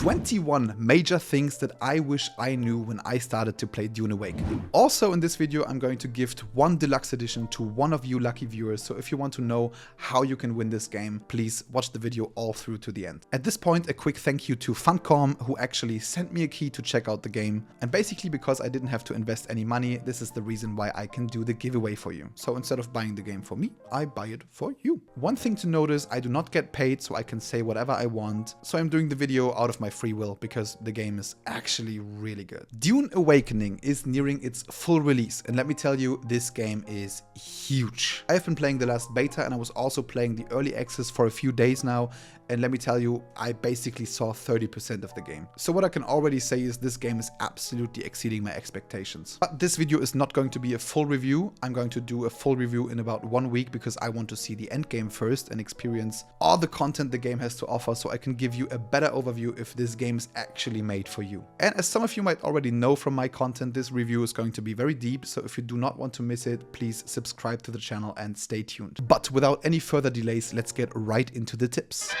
21 major things that I wish I knew when I started to play DUNE Awakening. Also in this video, I'm going to gift one deluxe edition to one of you lucky viewers, so if you want to know how you can win this game, please watch the video all through to the end. At this point, a quick thank you to Funcom, who actually sent me a key to check out the game, and basically because I didn't have to invest any money, this is the reason why I can do the giveaway for you. So instead of buying the game for me, I buy it for you. One thing to notice, I do not get paid, so I can say whatever I want, so I'm doing the video out of my free will because the game is actually really good. DUNE Awakening is nearing its full release, and let me tell you, this game is huge. I have been playing the last beta, and I was also playing the early access for a few days now, and let me tell you, I basically saw 30% of the game. So what I can already say is this game is absolutely exceeding my expectations. But this video is not going to be a full review. I'm going to do a full review in about 1 week because I want to see the end game first and experience all the content the game has to offer, so I can give you a better overview if this game is actually made for you. And as some of you might already know from my content, this review is going to be very deep, so if you do not want to miss it, please subscribe to the channel and stay tuned. But without any further delays, let's get right into the tips.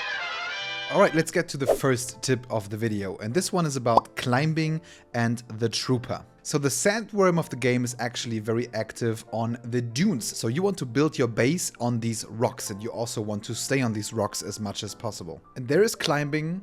Alright, let's get to the first tip of the video, and this one is about climbing and the trooper. So the sandworm of the game is actually very active on the dunes, so you want to build your base on these rocks, and you also want to stay on these rocks as much as possible. And there is climbing,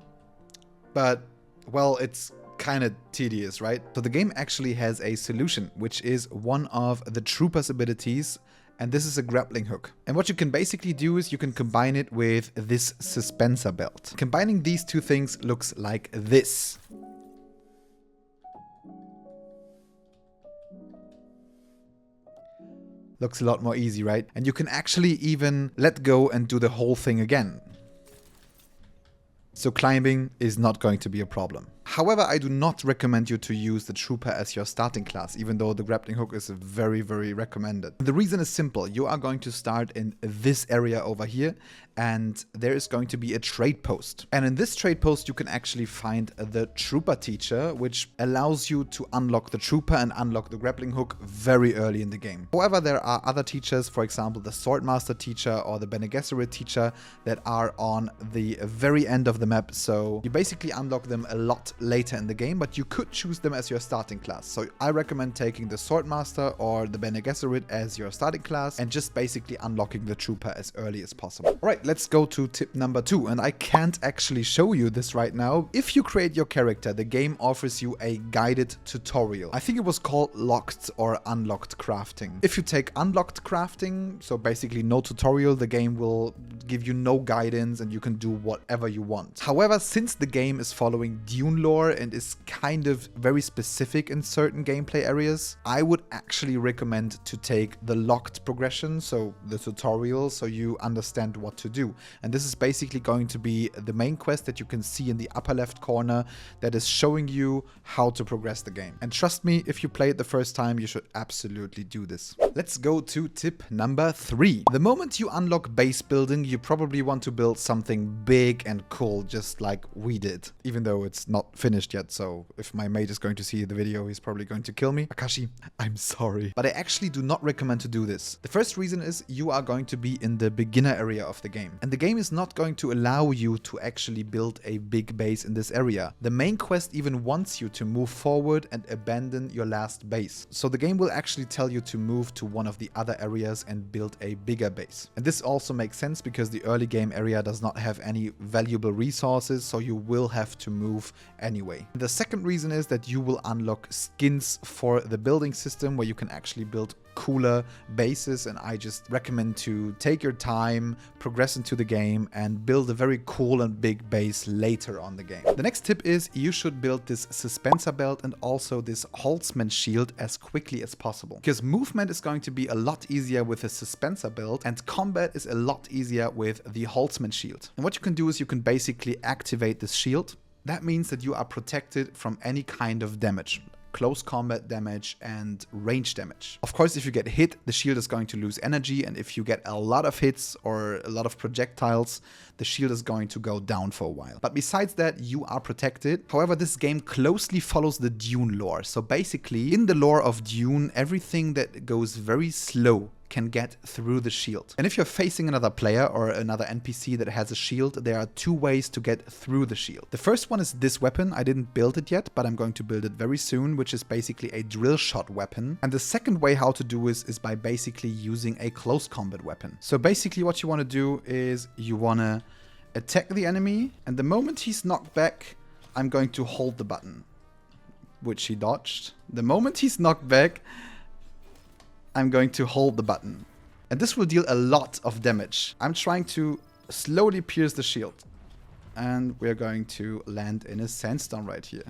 but, well, it's kind of tedious, right? So the game actually has a solution, which is one of the trooper's abilities, and this is a grappling hook. And what you can basically do is you can combine it with this suspensor belt. Combining these two things looks like this. Looks a lot more easy, right? And you can actually even let go and do the whole thing again. So climbing is not going to be a problem. However, I do not recommend you to use the trooper as your starting class, even though the grappling hook is very, very recommended. The reason is simple. You are going to start in this area over here, and there is going to be a trade post. And in this trade post, you can actually find the trooper teacher, which allows you to unlock the trooper and unlock the grappling hook very early in the game. However, there are other teachers, for example, the swordmaster teacher or the Bene Gesserit teacher, that are on the very end of the map. So you basically unlock them a lot later in the game, but you could choose them as your starting class. So I recommend taking the swordmaster or the Bene Gesserit as your starting class and just basically unlocking the trooper as early as possible. All right, let's go to tip number 2, and I can't actually show you this right now. If you create your character, the game offers you a guided tutorial. I think it was called locked or unlocked crafting. If you take unlocked crafting, so basically no tutorial, the game will give you no guidance and you can do whatever you want. However, since the game is following DUNE lore and is kind of very specific in certain gameplay areas, I would actually recommend to take the locked progression, so the tutorial, so you understand what to do. And this is basically going to be the main quest that you can see in the upper left corner that is showing you how to progress the game. And trust me, if you play it the first time, you should absolutely do this. Let's go to tip number 3. The moment you unlock base building, you probably want to build something big and cool, just like we did, even though it's not finished yet, so if my mate is going to see the video, he's probably going to kill me. Akashi, I'm sorry. But I actually do not recommend to do this. The first reason is you are going to be in the beginner area of the game, and the game is not going to allow you to actually build a big base in this area. The main quest even wants you to move forward and abandon your last base. So the game will actually tell you to move to one of the other areas and build a bigger base. And this also makes sense because the early game area does not have any valuable resources, so you will have to move anyway. The second reason is that you will unlock skins for the building system where you can actually build cooler bases, and I just recommend to take your time, progress into the game, and build a very cool and big base later on the game. The next tip is you should build this suspensor belt and also this Holtzman shield as quickly as possible, because movement is going to be a lot easier with a suspensor belt and combat is a lot easier with the Holtzman shield. And what you can do is you can basically activate this shield. That means that you are protected from any kind of damage. Close combat damage and range damage. Of course, if you get hit, the shield is going to lose energy, and if you get a lot of hits or a lot of projectiles, the shield is going to go down for a while. But besides that, you are protected. However, this game closely follows the DUNE lore. So basically, in the lore of DUNE, everything that goes very slow can get through the shield. And if you're facing another player or another NPC that has a shield, there are two ways to get through the shield. The first one is this weapon. I didn't build it yet, but I'm going to build it very soon, which is basically a drill shot weapon. And the second way how to do this is by basically using a close combat weapon. So basically what you want to do is you want to attack the enemy, and the moment he's knocked back, I'm going to hold the button, which he dodged. The moment he's knocked back, I'm going to hold the button. And this will deal a lot of damage. I'm trying to slowly pierce the shield. And we're going to land in a sandstorm right here.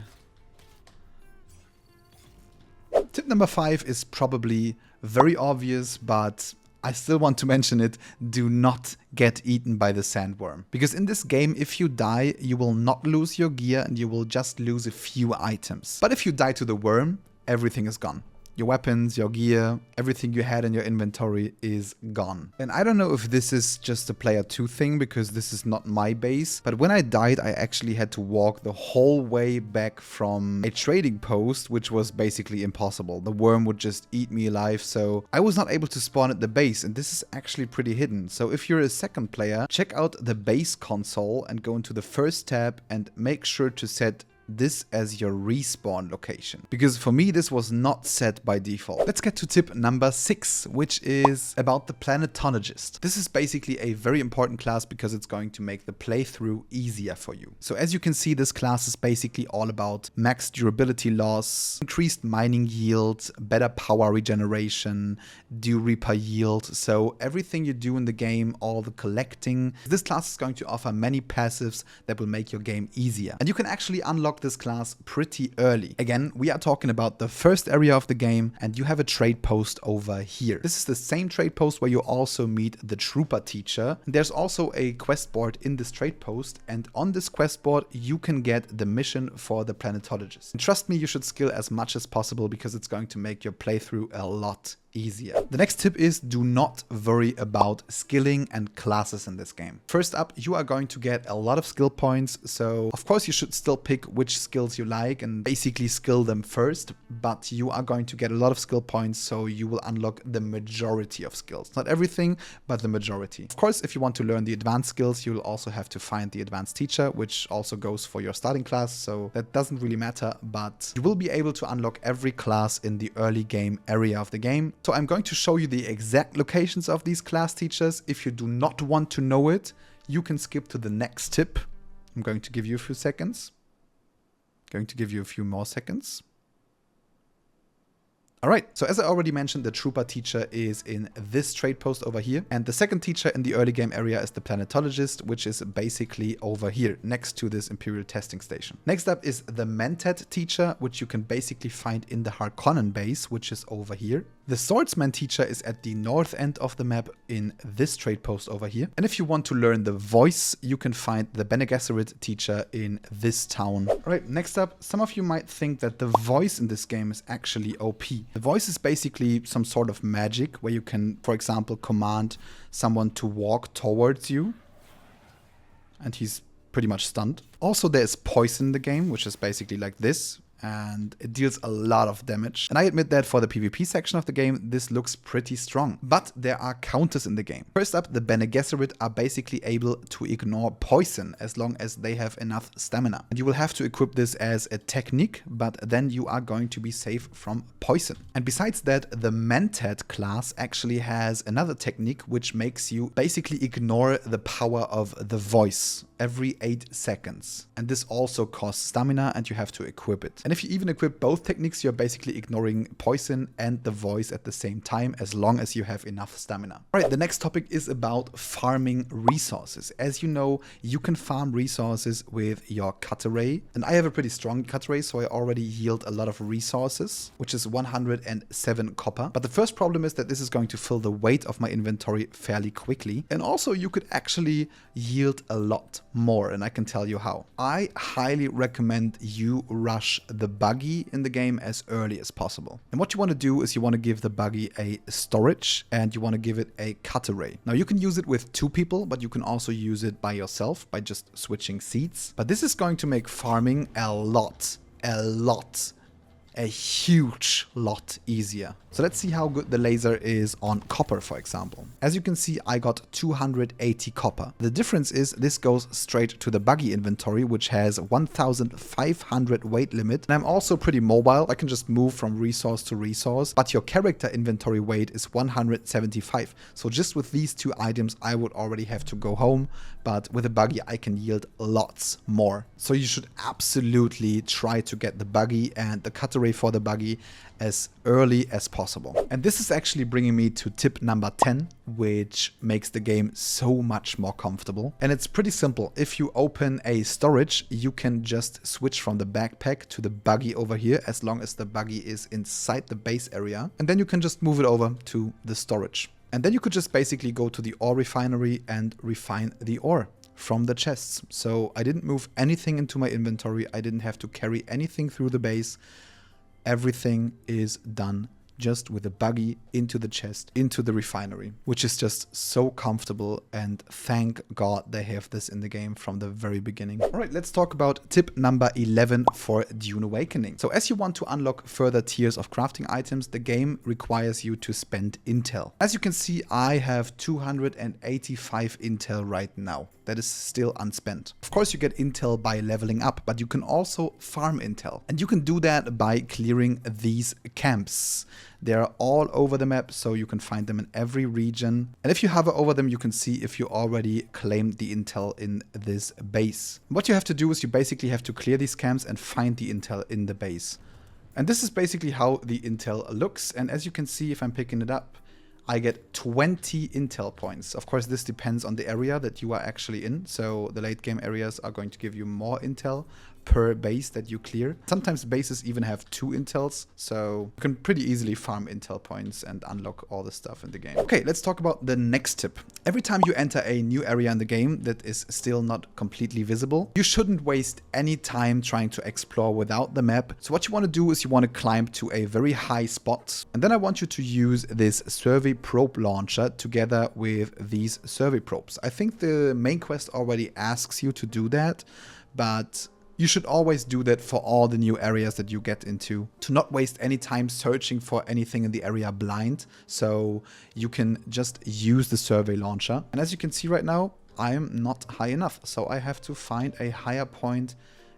Tip number 5 is probably very obvious, but I still want to mention it. Do not get eaten by the sandworm. Because in this game, if you die, you will not lose your gear and you will just lose a few items. But if you die to the worm, everything is gone. Your weapons, your gear, everything you had in your inventory is gone. And I don't know if this is just a player 2 thing, because this is not my base. But when I died, I actually had to walk the whole way back from a trading post, which was basically impossible. The worm would just eat me alive, so I was not able to spawn at the base. And this is actually pretty hidden. So if you're a second player, check out the base console and go into the first tab and make sure to set this as your respawn location, because for me this was not set by default. Let's get to tip number 6, which is about the Planetologist. This is basically a very important class because it's going to make the playthrough easier for you. So as you can see, this class is basically all about max durability loss, increased mining yield, better power regeneration, dew reaper yield. So everything you do in the game, all the collecting, this class is going to offer many passives that will make your game easier. And you can actually unlock this class pretty early. Again, we are talking about the first area of the game, and you have a trade post over here. This is the same trade post where you also meet the trooper teacher. There's also a quest board in this trade post, and on this quest board you can get the mission for the Planetologist. And trust me, you should skill as much as possible because it's going to make your playthrough a lot easier. The next tip is do not worry about skilling and classes in this game. First up, you are going to get a lot of skill points, so of course you should still pick which skills you like and basically skill them first, but you are going to get a lot of skill points, so you will unlock the majority of skills. Not everything, but the majority. Of course, if you want to learn the advanced skills, you'll also have to find the advanced teacher, which also goes for your starting class, so that doesn't really matter, but you will be able to unlock every class in the early game area of the game. So I'm going to show you the exact locations of these class teachers. If you do not want to know it, you can skip to the next tip. I'm going to give you a few seconds. Going to give you a few more seconds. Alright, so as I already mentioned, the trooper teacher is in this trade post over here. And the second teacher in the early game area is the Planetologist, which is basically over here, next to this Imperial testing station. Next up is the Mentat teacher, which you can basically find in the Harkonnen base, which is over here. The Swordsman teacher is at the north end of the map in this trade post over here. And if you want to learn the voice, you can find the Bene Gesserit teacher in this town. Alright, next up, some of you might think that the voice in this game is actually OP. The voice is basically some sort of magic where you can, for example, command someone to walk towards you and he's pretty much stunned. Also, there's poison in the game, which is basically like this, and it deals a lot of damage. And I admit that for the PvP section of the game, this looks pretty strong. But there are counters in the game. First up, the Bene Gesserit are basically able to ignore poison as long as they have enough stamina. And you will have to equip this as a technique, but then you are going to be safe from poison. And besides that, the Mentat class actually has another technique which makes you basically ignore the power of the voice every 8 seconds. And this also costs stamina and you have to equip it. And if you even equip both techniques, you're basically ignoring poison and the voice at the same time, as long as you have enough stamina. Alright, the next topic is about farming resources. As you know, you can farm resources with your cut array. And I have a pretty strong cut array, so I already yield a lot of resources, which is 107 copper. But the first problem is that this is going to fill the weight of my inventory fairly quickly. And also you could actually yield a lot more, and I can tell you how. I highly recommend you rush the Buggy in the game as early as possible. And what you want to do is you want to give the Buggy a storage and you want to give it a cut array. Now you can use it with 2 people, but you can also use it by yourself by just switching seats. But this is going to make farming a lot a huge lot easier. So let's see how good the laser is on copper, for example. As you can see, I got 280 copper. The difference is this goes straight to the buggy inventory, which has 1500 weight limit. And I'm also pretty mobile. I can just move from resource to resource, but your character inventory weight is 175. So just with these two items, I would already have to go home, but with a buggy, I can yield lots more. So you should absolutely try to get the buggy and the cut array for the buggy as early as possible. And this is actually bringing me to tip number 10, which makes the game so much more comfortable. And it's pretty simple. If you open a storage, you can just switch from the backpack to the buggy over here, as long as the buggy is inside the base area. And then you can just move it over to the storage. And then you could just basically go to the ore refinery and refine the ore from the chests. So I didn't move anything into my inventory. I didn't have to carry anything through the base. Everything is done just with a buggy into the chest, into the refinery, which is just so comfortable, and thank God they have this in the game from the very beginning. All right, let's talk about tip number 11 for DUNE Awakening. So as you want to unlock further tiers of crafting items, the game requires you to spend intel. As you can see, I have 285 intel right now. That is still unspent. Of course, you get intel by leveling up, but you can also farm intel. And you can do that by clearing these camps. They're all over the map, so you can find them in every region. And if you hover over them, you can see if you already claimed the intel in this base. What you have to do is you basically have to clear these camps and find the intel in the base. And this is basically how the intel looks. And as you can see, if I'm picking it up, I get 20 intel points. Of course, this depends on the area that you are actually in. So the late game areas are going to give you more intel per base that you clear. Sometimes bases even have 2 intels, so you can pretty easily farm intel points and unlock all the stuff in the game. Okay, let's talk about the next tip. Every time you enter a new area in the game that is still not completely visible, you shouldn't waste any time trying to explore without the map. So what you want to do is you want to climb to a very high spot, and then I want you to use this survey probe launcher together with these survey probes. I think the main quest already asks you to do that, but you should always do that for all the new areas that you get into, to not waste any time searching for anything in the area blind. So you can just use the survey launcher. And as you can see right now, I am not high enough. So I have to find a higher point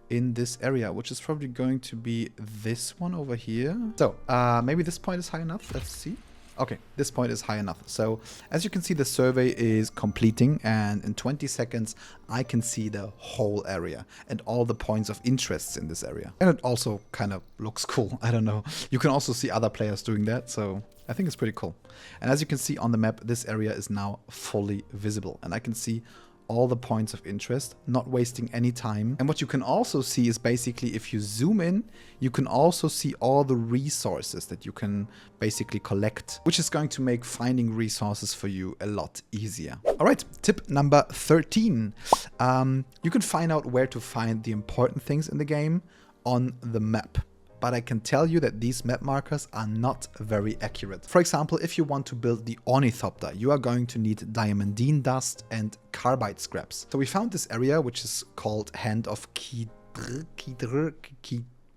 in this area, which is probably going to be this one over here. So maybe this point is high enough. Let's see. Okay, this point is high enough. So as you can see, the survey is completing, and in 20 seconds I can see the whole area and all the points of interest in this area. And it also kind of looks cool. I don't know. You can also see other players doing that, so I think it's pretty cool. And as you can see on the map, this area is now fully visible, and I can see all the points of interest, not wasting any time. And what you can also see is basically, if you zoom in, you can also see all the resources that you can basically collect, which is going to make finding resources for you a lot easier. All right, tip number 13. You can find out where to find the important things in the game on the map. But I can tell you that these map markers are not very accurate. For example, if you want to build the Ornithopter, you are going to need diamandine dust and carbide scraps. So we found this area, which is called Hand of Key,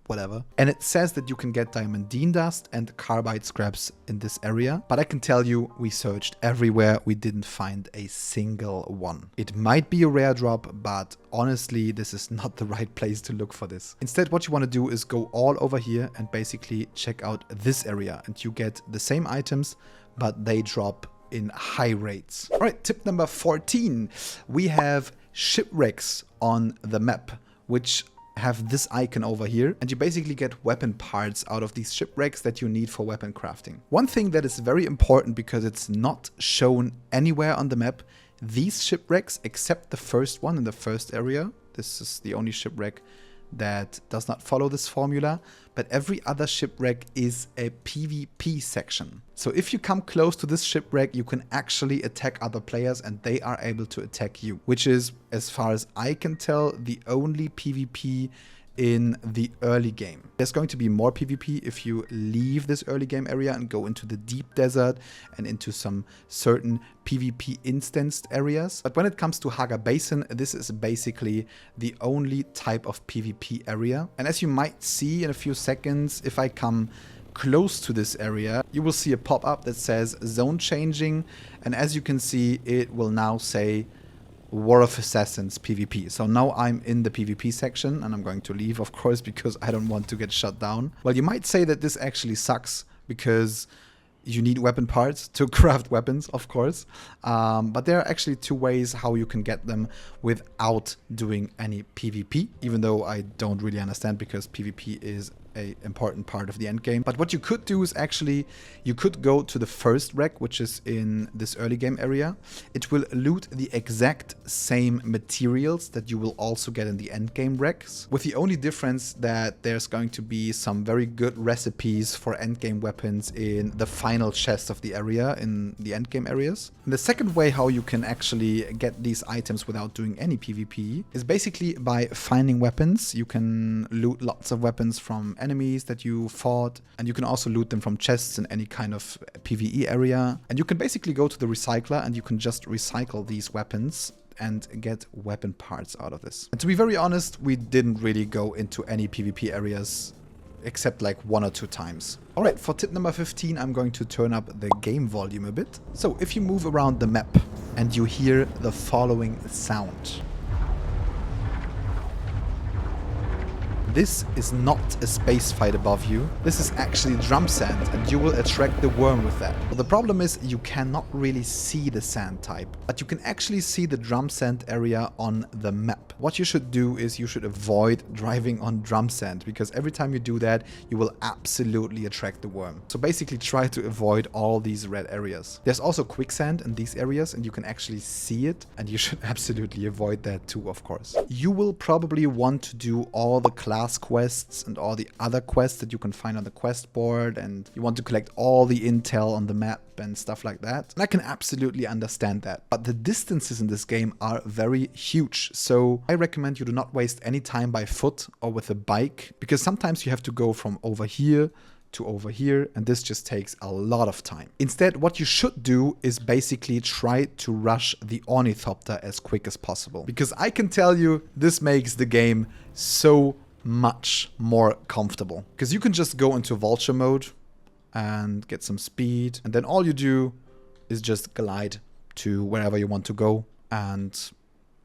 whatever. And it says that you can get diamandine dust and carbide scraps in this area. But I can tell you, we searched everywhere. We didn't find a single one. It might be a rare drop, but honestly, this is not the right place to look for this. Instead, what you want to do is go all over here and basically check out this area, and you get the same items, but they drop in high rates. All right, tip number 14. We have shipwrecks on the map, which have this icon over here, and you basically get weapon parts out of these shipwrecks that you need for weapon crafting. One thing that is very important, because it's not shown anywhere on the map, these shipwrecks, except the first one in the first area, this is the only shipwreck that does not follow this formula, but every other shipwreck is a PvP section. So if you come close to this shipwreck, you can actually attack other players and they are able to attack you, which is, as far as I can tell, the only PvP in the early game. There's going to be more PvP if you leave this early game area and go into the deep desert and into some certain PvP instanced areas. But when it comes to Haga Basin, this is basically the only type of PvP area. And as you might see in a few seconds, if I come close to this area, you will see a pop-up that says zone changing. And as you can see, it will now say War of Assassins PvP. So now I'm in the PvP section and I'm going to leave, of course, because I don't want to get shut down. Well, you might say that this actually sucks because you need weapon parts to craft weapons, of course. But there are actually two ways how you can get them without doing any PvP, even though I don't really understand because PvP is an important part of the end game. But what you could do is actually, you could go to the first wreck, which is in this early game area. It will loot the exact same materials that you will also get in the end game wrecks, with the only difference that there's going to be some very good recipes for end game weapons in the final chest of the area in the end game areas. And the second way how you can actually get these items without doing any PvP is basically by finding weapons. You can loot lots of weapons from enemies that you fought, and you can also loot them from chests in any kind of PvE area. And you can basically go to the recycler and you can just recycle these weapons and get weapon parts out of this. And to be very honest, we didn't really go into any PvP areas except like 1 or 2 times. Alright, for tip number 15, I'm going to turn up the game volume a bit. So if you move around the map and you hear the following sound. This is not a space fight above you. This is actually Drumsand, and you will attract the worm with that. But the problem is you cannot really see the sand type, but you can actually see the Drumsand area on the map. What you should do is you should avoid driving on Drumsand, because every time you do that, you will absolutely attract the worm. So basically try to avoid all these red areas. There's also quicksand in these areas, and you can actually see it, and you should absolutely avoid that too, of course. You will probably want to do all the class quests and all the other quests that you can find on the quest board, and you want to collect all the intel on the map and stuff like that. And I can absolutely understand that. But the distances in this game are very huge. So I recommend you do not waste any time by foot or with a bike, because sometimes you have to go from over here to over here, and this just takes a lot of time. Instead, what you should do is basically try to rush the Ornithopter as quick as possible, because I can tell you this makes the game so much more comfortable, because you can just go into vulture mode and get some speed, and then all you do is just glide to wherever you want to go and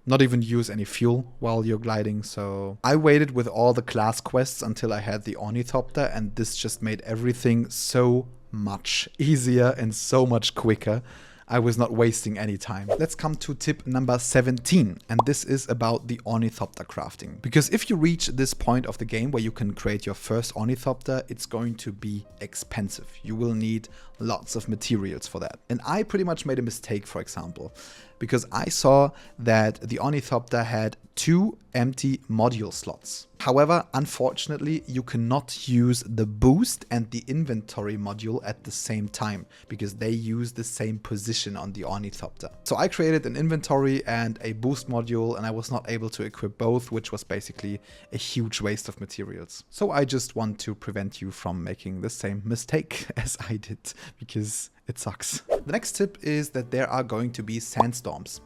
not even use any fuel while you're gliding. So I waited with all the class quests until I had the Ornithopter, and this just made everything so much easier and so much quicker. I was not wasting any time. Let's come to tip number 17, and this is about the Ornithopter crafting. Because if you reach this point of the game where you can create your first Ornithopter, it's going to be expensive. You will need lots of materials for that. And I pretty much made a mistake, for example, because I saw that the Ornithopter had 2 empty module slots. However, unfortunately, you cannot use the boost and the inventory module at the same time, because they use the same position on the Ornithopter. So I created an inventory and a boost module, and I was not able to equip both, which was basically a huge waste of materials. So I just want to prevent you from making the same mistake as I did, because it sucks. The next tip is that there are going to be sandstorms,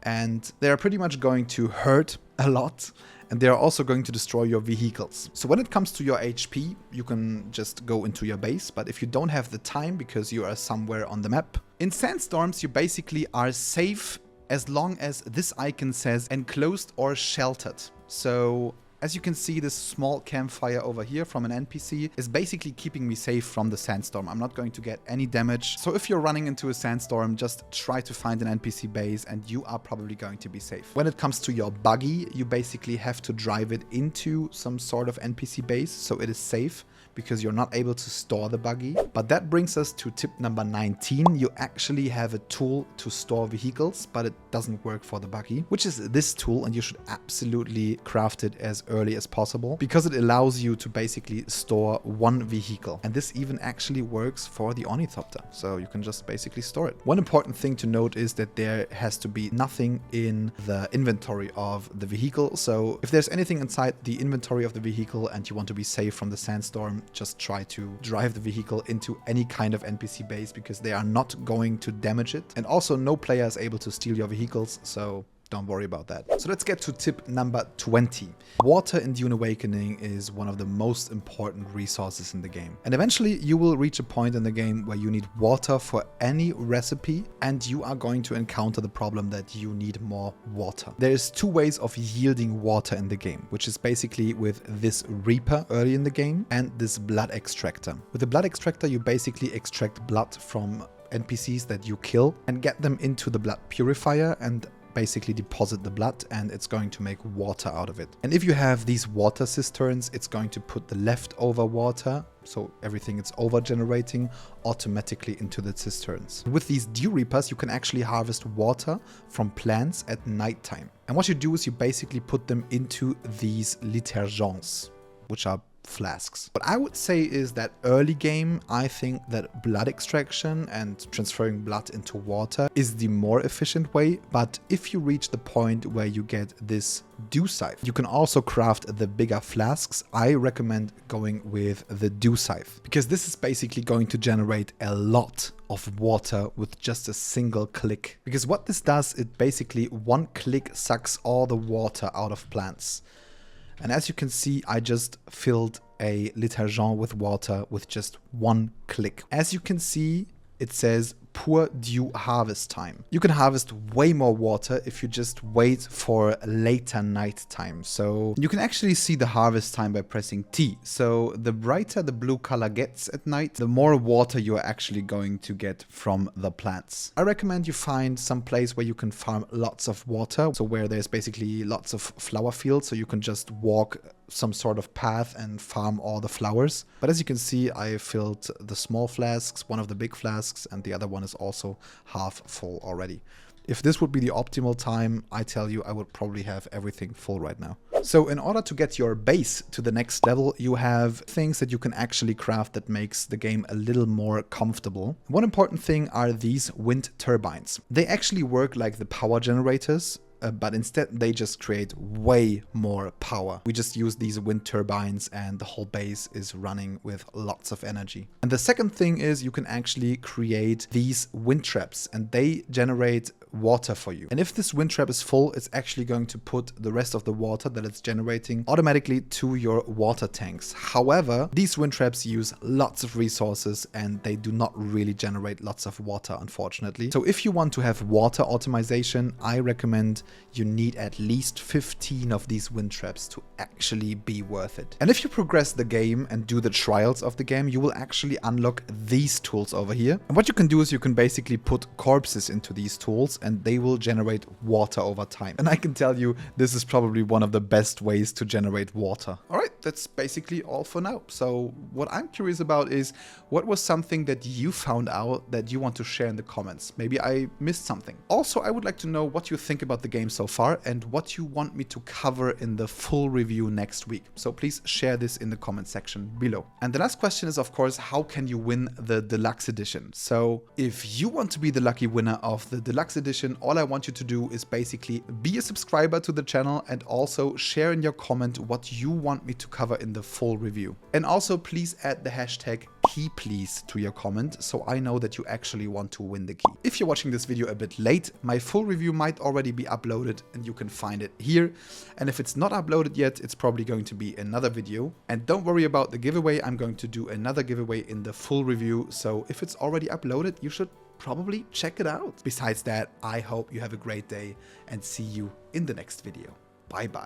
and they are pretty much going to hurt a lot, and they are also going to destroy your vehicles. So when it comes to your HP, you can just go into your base, but if you don't have the time because you are somewhere on the map, in sandstorms you basically are safe as long as this icon says enclosed or sheltered. So as you can see, this small campfire over here from an NPC is basically keeping me safe from the sandstorm. I'm not going to get any damage. So if you're running into a sandstorm, just try to find an NPC base and you are probably going to be safe. When it comes to your buggy, you basically have to drive it into some sort of NPC base so it is safe, because you're not able to store the buggy. But that brings us to tip number 19. You actually have a tool to store vehicles, but it doesn't work for the buggy, which is this tool, and you should absolutely craft it as early as possible because it allows you to basically store one vehicle. And this even actually works for the Ornithopter. So you can just basically store it. One important thing to note is that there has to be nothing in the inventory of the vehicle. So if there's anything inside the inventory of the vehicle and you want to be safe from the sandstorm, just try to drive the vehicle into any kind of NPC base because they are not going to damage it. And also no player is able to steal your vehicles, so don't worry about that. So let's get to tip number 20. Water in DUNE Awakening is one of the most important resources in the game. And eventually you will reach a point in the game where you need water for any recipe and you are going to encounter the problem that you need more water. There's two ways of yielding water in the game, which is basically with this Reaper early in the game and this blood extractor. With the blood extractor, you basically extract blood from NPCs that you kill and get them into the blood purifier and basically deposit the blood, and it's going to make water out of it. And if you have these water cisterns, it's going to put the leftover water, so everything it's over generating, automatically into the cisterns. With these Dew Reapers, you can actually harvest water from plants at nighttime. And what you do is you basically put them into these litergens, which are flasks. What I would say is that early game, I think that blood extraction and transferring blood into water is the more efficient way. But if you reach the point where you get this dew scythe, you can also craft the bigger flasks. I recommend going with the dew scythe because this is basically going to generate a lot of water with just a single click. Because what this does, it basically one click sucks all the water out of plants. And as you can see, I just filled a litergen with water with just one click. As you can see, it says poor dew harvest time. You can harvest way more water if you just wait for later night time. So you can actually see the harvest time by pressing T. So the brighter the blue color gets at night, the more water you are actually going to get from the plants. I recommend you find some place where you can farm lots of water. So where there's basically lots of flower fields, so you can just walk some sort of path and farm all the flowers. But as you can see, I filled the small flasks, one of the big flasks, and the other one is also half full already. If this would be the optimal time, I tell you, I would probably have everything full right now. So in order to get your base to the next level, you have things that you can actually craft that makes the game a little more comfortable. One important thing are these wind turbines. They actually work like the power generators, but instead they just create way more power. We just use these wind turbines and the whole base is running with lots of energy. And the second thing is you can actually create these wind traps and they generate water for you. And if this wind trap is full, it's actually going to put the rest of the water that it's generating automatically to your water tanks. However, these wind traps use lots of resources and they do not really generate lots of water, unfortunately. So if you want to have water optimization, I recommend you need at least 15 of these wind traps to actually be worth it. And if you progress the game and do the trials of the game, you will actually unlock these tools over here. And what you can do is you can basically put corpses into these tools and they will generate water over time. And I can tell you, this is probably one of the best ways to generate water. All right, that's basically all for now. So what I'm curious about is what was something that you found out that you want to share in the comments? Maybe I missed something. Also, I would like to know what you think about the game so far and what you want me to cover in the full review next week. So please share this in the comment section below. And the last question is, of course, how can you win the Deluxe Edition? So if you want to be the lucky winner of the Deluxe Edition, all I want you to do is basically be a subscriber to the channel and also share in your comment what you want me to cover in the full review. And also please add the hashtag KeyPlease to your comment so I know that you actually want to win the key. If you're watching this video a bit late, my full review might already be uploaded and you can find it here. And if it's not uploaded yet, it's probably going to be another video. And don't worry about the giveaway, I'm going to do another giveaway in the full review. So if it's already uploaded, you should probably check it out. Besides that, I hope you have a great day and see you in the next video. Bye bye.